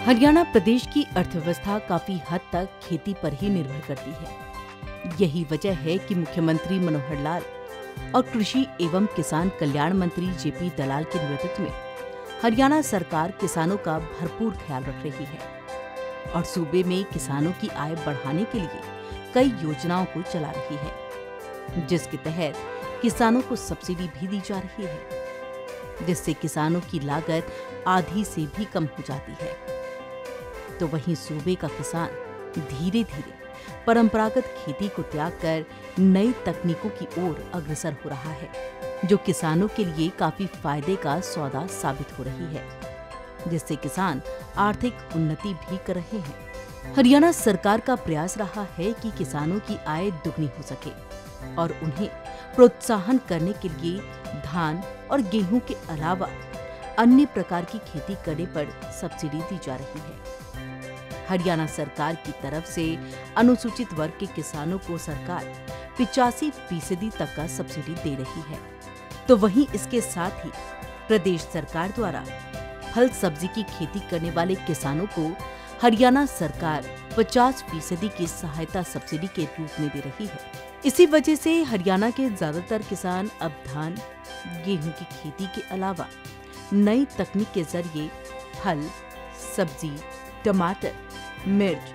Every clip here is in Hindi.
हरियाणा प्रदेश की अर्थव्यवस्था काफी हद तक खेती पर ही निर्भर करती है। यही वजह है कि मुख्यमंत्री मनोहर लाल और कृषि एवं किसान कल्याण मंत्री जेपी दलाल के नेतृत्व में हरियाणा सरकार किसानों का भरपूर ख्याल रख रही है और सूबे में किसानों की आय बढ़ाने के लिए कई योजनाओं को चला रही है, जिसके तहत किसानों को सब्सिडी भी दी जा रही है, जिससे किसानों की लागत आधी से भी कम हो जाती है। तो वहीं सूबे का किसान धीरे धीरे परंपरागत खेती को त्याग कर नई तकनीकों की ओर अग्रसर हो रहा है, जो किसानों के लिए काफी फायदे का सौदा साबित हो रही है, जिससे किसान आर्थिक उन्नति भी कर रहे हैं। हरियाणा सरकार का प्रयास रहा है कि किसानों की आय दुगनी हो सके और उन्हें प्रोत्साहन करने के लिए धान और गेहूं के अलावा अन्य प्रकार की खेती करने पर सब्सिडी दी जा रही है। हरियाणा सरकार की तरफ से अनुसूचित वर्ग के किसानों को सरकार 85% तक का सब्सिडी दे रही है। तो वहीं इसके साथ ही प्रदेश सरकार द्वारा फल सब्जी की खेती करने वाले किसानों को हरियाणा सरकार 50% की सहायता सब्सिडी के रूप में दे रही है। इसी वजह से हरियाणा के ज्यादातर किसान अब धान, गेहूं की खेती के अलावा नई तकनीक के जरिए फल, सब्जी, टमाटर, मिर्च,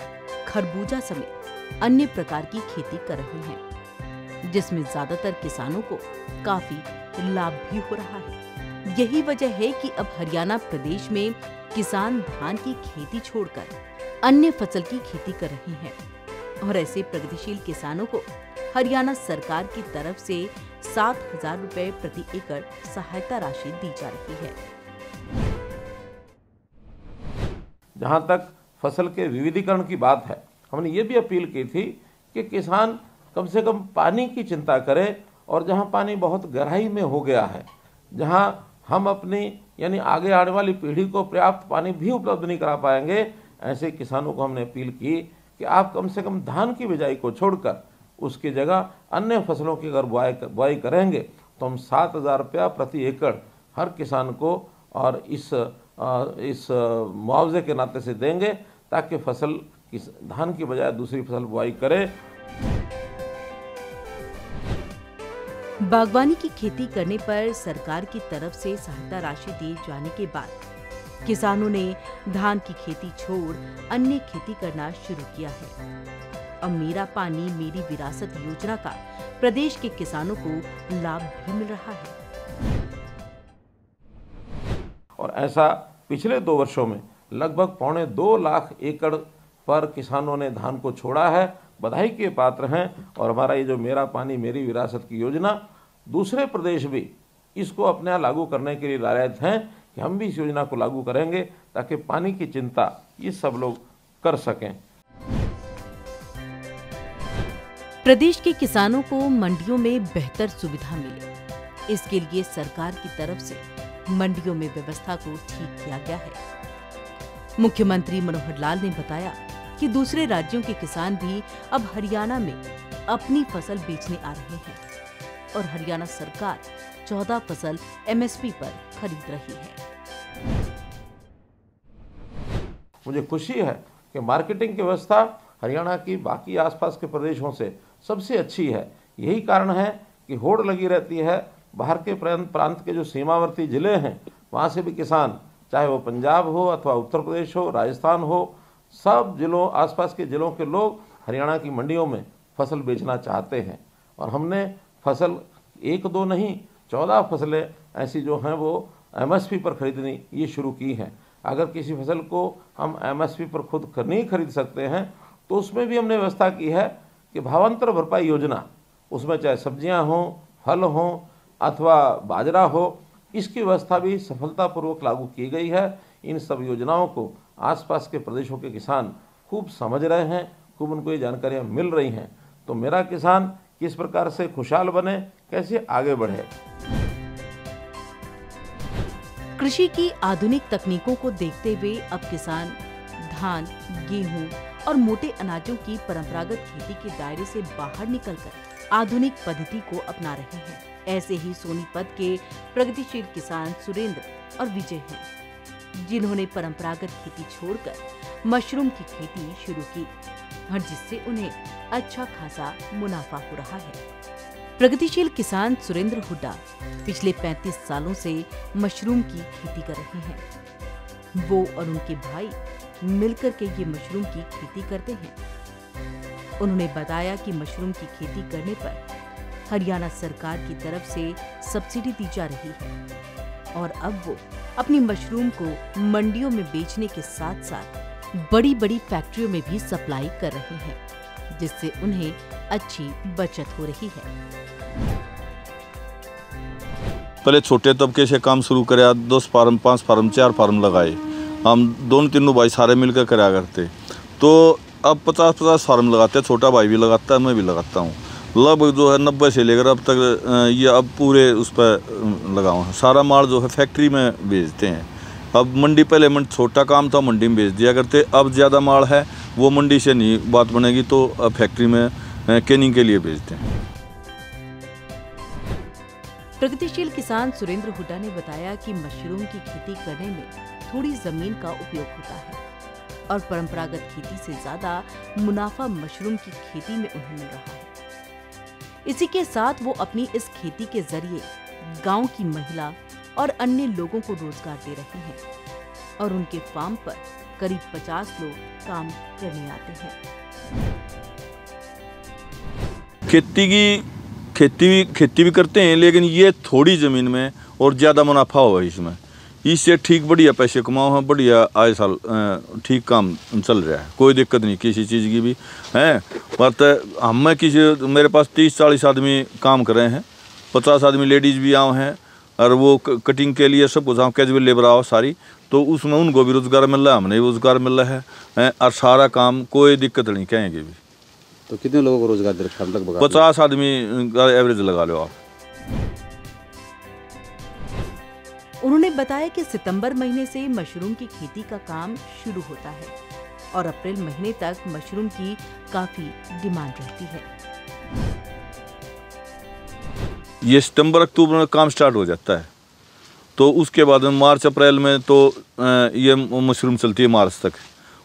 खरबूजा समेत अन्य प्रकार की खेती कर रहे हैं, जिसमें ज्यादातर किसानों को काफी लाभ भी हो रहा है। यही वजह है कि अब हरियाणा प्रदेश में किसान धान की खेती छोड़कर अन्य फसल की खेती कर रहे हैं और ऐसे प्रगतिशील किसानों को हरियाणा सरकार की तरफ से 7,000 रुपए प्रति एकड़ सहायता राशि दी जा रही है। जहां तक फसल के विविधीकरण की बात है, हमने ये भी अपील की थी कि किसान कम से कम पानी की चिंता करे और जहां पानी बहुत गहराई में हो गया है, जहां हम अपनी यानी आगे आने वाली पीढ़ी को पर्याप्त पानी भी उपलब्ध नहीं करा पाएंगे, ऐसे किसानों को हमने अपील की कि आप कम से कम धान की बिजाई को छोड़कर उसकी जगह अन्य फसलों की अगर बुआई करेंगे तो हम 7,000 रुपया प्रति एकड़ हर किसान को और इस मुआवजे के नाते से देंगे, ताकि फसल धान की बजाय दूसरी फसल बुआई करे। बागवानी की खेती करने पर सरकार की तरफ से सहायता राशि दिए जाने के बाद किसानों ने धान की खेती छोड़ अन्य खेती करना शुरू किया है। अब मेरा पानी मेरी विरासत योजना का प्रदेश के किसानों को लाभ भी मिल रहा है। और ऐसा पिछले 2 वर्षों में लगभग 2.25 लाख एकड़ पर किसानों ने धान को छोड़ा है। बधाई के पात्र हैं। और हमारा ये जो मेरा पानी मेरी विरासत की योजना, दूसरे प्रदेश भी इसको अपने यहाँ लागू करने के लिए लायक हैं कि हम भी इस योजना को लागू करेंगे, ताकि पानी की चिंता ये सब लोग कर सकें। प्रदेश के किसानों को मंडियों में बेहतर सुविधा मिले, इसके लिए सरकार की तरफ से मंडियों में व्यवस्था को ठीक किया गया है। मुख्यमंत्री मनोहर लाल ने बताया कि दूसरे राज्यों के किसान भी अब हरियाणा में अपनी फसल बेचने आ रहे हैं और हरियाणा सरकार 14 फसल MSP पर खरीद रही है। मुझे खुशी है कि मार्केटिंग की व्यवस्था हरियाणा की बाकी आसपास के प्रदेशों से सबसे अच्छी है। यही कारण है कि होड़ लगी रहती है। बाहर के प्रांत के जो सीमावर्ती जिले हैं, वहाँ से भी किसान, चाहे वो पंजाब हो अथवा उत्तर प्रदेश हो, राजस्थान हो, सब जिलों आसपास के जिलों के लोग हरियाणा की मंडियों में फसल बेचना चाहते हैं। और हमने फसल 1-2 नहीं 14 फसलें ऐसी जो हैं वो MSP पर खरीदनी ये शुरू की हैं। अगर किसी फसल को हम MSP पर खुद नहीं खरीद सकते हैं तो उसमें भी हमने व्यवस्था की है कि भावांतर भरपाई योजना, उसमें चाहे सब्जियां हों, फल हों अथवा बाजरा हो, इसकी व्यवस्था भी सफलतापूर्वक लागू की गई है। इन सब योजनाओं को आसपास के प्रदेशों के किसान खूब समझ रहे हैं, खूब उनको ये जानकारियाँ मिल रही हैं। तो मेरा किसान किस प्रकार से खुशहाल बने, कैसे आगे बढ़े। कृषि की आधुनिक तकनीकों को देखते हुए अब किसान धान, गेहूं और मोटे अनाजों की परंपरागत खेती के दायरे से बाहर निकलकर आधुनिक पद्धति को अपना रहे हैं। ऐसे ही सोनीपत के प्रगतिशील किसान सुरेंद्र और विजय हैं। जिन्होंने परंपरागत खेती छोड़कर मशरूम की खेती शुरू की और जिससे उन्हें अच्छा खासा मुनाफा हो रहा है। प्रगतिशील किसान सुरेंद्र हुड्डा पिछले 35 सालों से मशरूम की खेती कर रहे हैं। वो और उनके भाई मिलकर के ये मशरूम की खेती करते हैं। उन्होंने बताया कि मशरूम की खेती करने पर हरियाणा सरकार की तरफ से सब्सिडी दी जा रही है और अब वो अपनी मशरूम को मंडियों में बेचने के साथ साथ बड़ी-बड़ी फैक्ट्रियों में भी सप्लाई कर रहे हैं, जिससे उन्हें अच्छी बचत हो रही है। पहले छोटे तबके से काम शुरू कराया, 10 फार्म 5 फार्म 4 फार्म लगाए। हम दोनों तीनों भाई सारे मिलकर कराया करते, तो अब 50-50 फार्म लगाते हैं। छोटा भाई भी लगाता है, मैं भी लगाता हूँ। लगभग जो है 90 से लेकर अब तक ये अब पूरे उस पर लगा हुआ है। सारा माल जो है फैक्ट्री में बेचते हैं। अब मंडी पहले छोटा काम था, मंडी में बेच दिया करते। अब ज़्यादा माल है, वो मंडी से नहीं बात बनेगी तो अब फैक्ट्री में कैनिंग के लिए बेचते हैं। प्रगतिशील किसान सुरेंद्र हुड्डा ने बताया कि मशरूम की खेती करने में थोड़ी जमीन का उपयोग होता है और परंपरागत खेती से ज्यादा मुनाफा मशरूम की खेती में उन्हें मिल रहा है। इसी के साथ वो अपनी इस खेती के जरिए गांव की महिला और अन्य लोगों को रोजगार दे रहे हैं और उनके फार्म पर करीब 50 लोग काम करने आते हैं। खेती भी करते हैं, लेकिन ये थोड़ी ज़मीन में और ज़्यादा मुनाफा हुआ इसमें। इससे ठीक बढ़िया पैसे कमाओ हैं, बढ़िया आए साल ठीक काम चल रहा है, कोई दिक्कत नहीं किसी चीज़ की भी है। बट हम मेरे पास 30-40 आदमी काम कर रहे हैं, 50 आदमी लेडीज़ भी आए हैं और वो कटिंग के लिए सब कुछ कैजुअल लेबर आओ सारी, तो उसमें उनको भी रोज़गार मिल रहा है, हमें भी रोज़गार मिल रहा है और सारा काम कोई दिक्कत नहीं कहेंगे भी। तो कितने लोगों को रोज़गार दे रखा है लगभग? 50 आदमी का एवरेज लगा लो आप। उन्होंने बताया कि सितंबर महीने से मशरूम की खेती का काम शुरू होता है और अप्रैल महीने तक मशरूम की काफी डिमांड रहती है। ये सितंबर अक्टूबर में काम स्टार्ट हो जाता है, तो उसके बाद मार्च अप्रैल में तो ये मशरूम चलती है मार्च तक।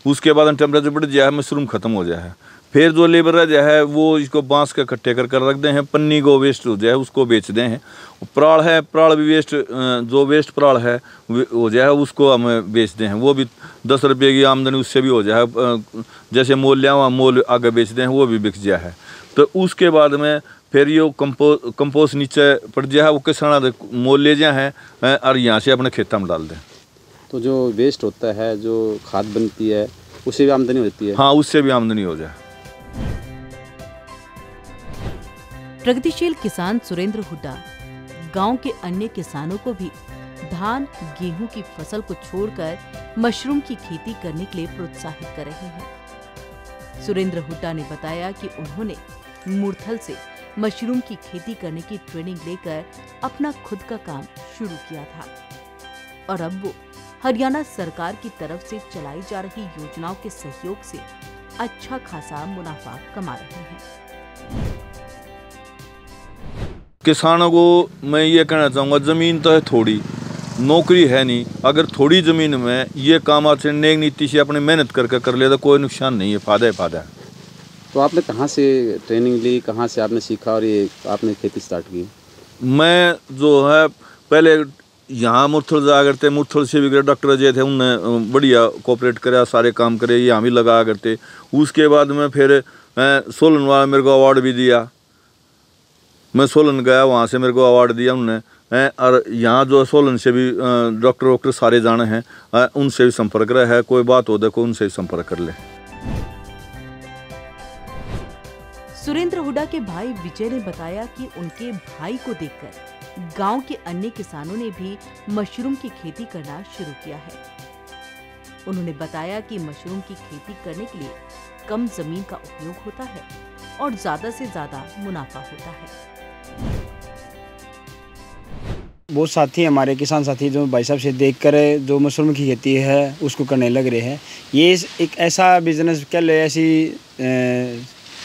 उसके बाद टेम्परेचर बढ़ जाए, मशरूम ख़त्म हो जाए, फिर जो लेबर रह जाए वो इसको बांस के इकट्ठे कर रख दे हैं। पन्नी को वेस्ट हो जाए उसको बेच दे हैं। प्राड़ है, प्राड़ भी वेस्ट, जो वेस्ट प्राड़ है हो जाए उसको हम बेच दे हैं। वो भी 10 रुपये की आमदनी उससे भी हो जाए। जैसे मोल लिया हुआ मोल आगे बेच दें, वो भी बिक जाए है। तो उसके बाद में फिर ये कंपोस्ट नीचे पड़ जाए, वो किसान मोल ले जाए हैं और यहाँ से अपने खेतों में डाल दें। तो जो वेस्ट होता है, जो खाद बनती है, उससे भी आमदनी होती है? हाँ, उससे भी आमदनी हो जाए। प्रगतिशील किसान सुरेंद्र हुड्डा गांव के अन्य किसानों को भी धान गेहूं की फसल को छोड़कर मशरूम की खेती करने के लिए प्रोत्साहित कर रहे हैं। सुरेंद्र हुड्डा ने बताया कि उन्होंने मुरथल से मशरूम की खेती करने की ट्रेनिंग लेकर अपना खुद का काम शुरू किया था और अब वो हरियाणा सरकार की तरफ से चलाई जा रही योजनाओं के सहयोग से अच्छा खासा मुनाफा कमा रहे हैं। किसानों को मैं ये कहना चाहूँगा, ज़मीन तो है थोड़ी, नौकरी है नहीं। अगर थोड़ी ज़मीन में ये काम आपसे नेक नीति से अपने मेहनत करके कर ले तो कोई नुकसान नहीं है, फ़ायदा ही फ़ायदा है। तो आपने कहाँ से ट्रेनिंग ली, कहाँ से आपने सीखा और ये आपने खेती स्टार्ट की? मैं जो है पहले यहाँ मुरथल जाया करते, मुरथल से भी डॉक्टर जो थे उनने बढ़िया कोऑपरेट कराया, सारे काम करे, यहाँ भी लगाया करते। उसके बाद में फिर सोलन वाला मेरे को अवार्ड भी दिया। मैं सोलन गया, वहाँ से मेरे को अवार्ड दिया उन्होंने। और यहाँ जो सोलन से भी डॉक्टर सारे जाने हैं, उनसे भी संपर्क रहा है। कोई बात हो देखो उनसे भी संपर्क कर ले। सुरेंद्र हुड्डा के भाई विजय ने बताया कि उनके भाई को देखकर गांव के अन्य किसानों ने भी मशरूम की खेती करना शुरू किया है। उन्होंने बताया कि मशरूम की खेती करने के लिए कम जमीन का उपयोग होता है और ज्यादा से ज्यादा मुनाफा होता है। बहुत साथी हमारे किसान साथी जो भाई साहब से देखकर जो मशरूम की खेती है उसको करने लग रहे हैं। ये एक ऐसा बिजनेस कह लो, ऐसी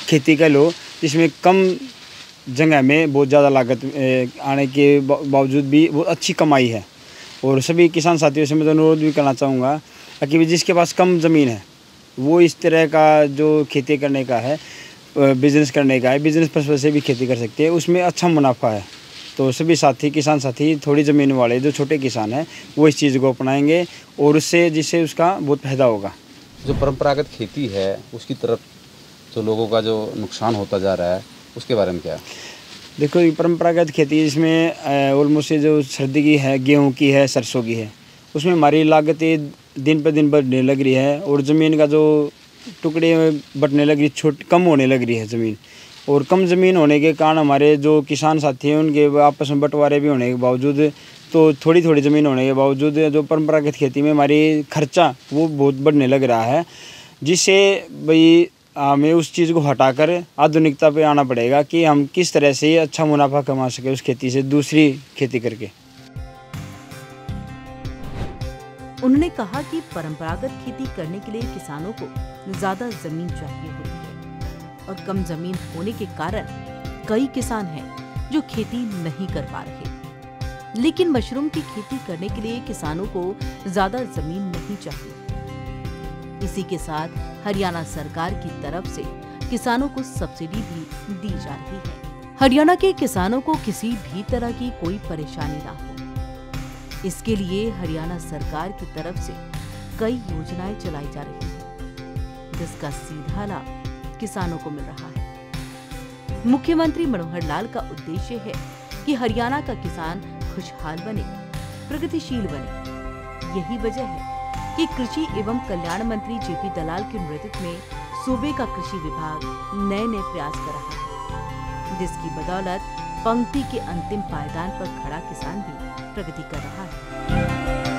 खेती कह लो जिसमें कम जगह में बहुत ज़्यादा लागत आने के बावजूद भी बहुत अच्छी कमाई है। और सभी किसान साथियों से मैं तो अनुरोध भी करना चाहूँगा कि जिसके पास कम ज़मीन है वो इस तरह का जो खेती करने का है, बिज़नेस करने का है, बिज़नेस पर्पज़ से भी खेती कर सकते हैं, उसमें अच्छा मुनाफा है। तो सभी साथी, किसान साथी, थोड़ी ज़मीन वाले जो छोटे किसान हैं वो इस चीज़ को अपनाएंगे और उससे जिससे उसका बहुत फायदा होगा। जो परंपरागत खेती है उसकी तरफ जो लोगों का जो नुकसान होता जा रहा है उसके बारे में क्या है? देखो, ये परंपरागत खेती इसमें ऑलमोस्ट जो सर्दी की है, गेहूं की है, सरसों की है, उसमें हमारी लागतें दिन पर दिन बढ़ने लग रही है और ज़मीन का जो टुकड़े बढ़ने लग रही, कम होने लग रही है ज़मीन। और कम ज़मीन होने के कारण हमारे जो किसान साथी हैं उनके आपस में बंटवारे भी होने के बावजूद, तो थोड़ी थोड़ी ज़मीन होने के बावजूद जो परंपरागत खेती में हमारी खर्चा वो बहुत बढ़ने लग रहा है, जिससे भाई हमें उस चीज़ को हटाकर आधुनिकता पे आना पड़ेगा कि हम किस तरह से अच्छा मुनाफा कमा सके उस खेती से दूसरी खेती करके। उन्होंने कहा कि परंपरागत खेती करने के लिए किसानों को ज्यादा जमीन चाहिए होती है और कम जमीन होने के कारण कई किसान हैं जो खेती नहीं कर पा रहे। लेकिन मशरूम की खेती करने के लिए किसानों को ज्यादा जमीन नहीं चाहिए। इसी के साथ हरियाणा सरकार की तरफ से किसानों को सब्सिडी भी दी जा रही है। हरियाणा के किसानों को किसी भी तरह की कोई परेशानी ना हो, इसके लिए हरियाणा सरकार की तरफ से कई योजनाएं चलाई जा रही हैं, जिसका सीधा लाभ किसानों को मिल रहा है। मुख्यमंत्री मनोहर लाल का उद्देश्य है कि हरियाणा का किसान खुशहाल बने, प्रगतिशील बने। यही वजह है कि कृषि एवं कल्याण मंत्री जेपी दलाल के नेतृत्व में सूबे का कृषि विभाग नए नए प्रयास कर रहा है, जिसकी बदौलत पंक्ति के अंतिम पायदान पर खड़ा किसान भी प्रगति कर रहा है।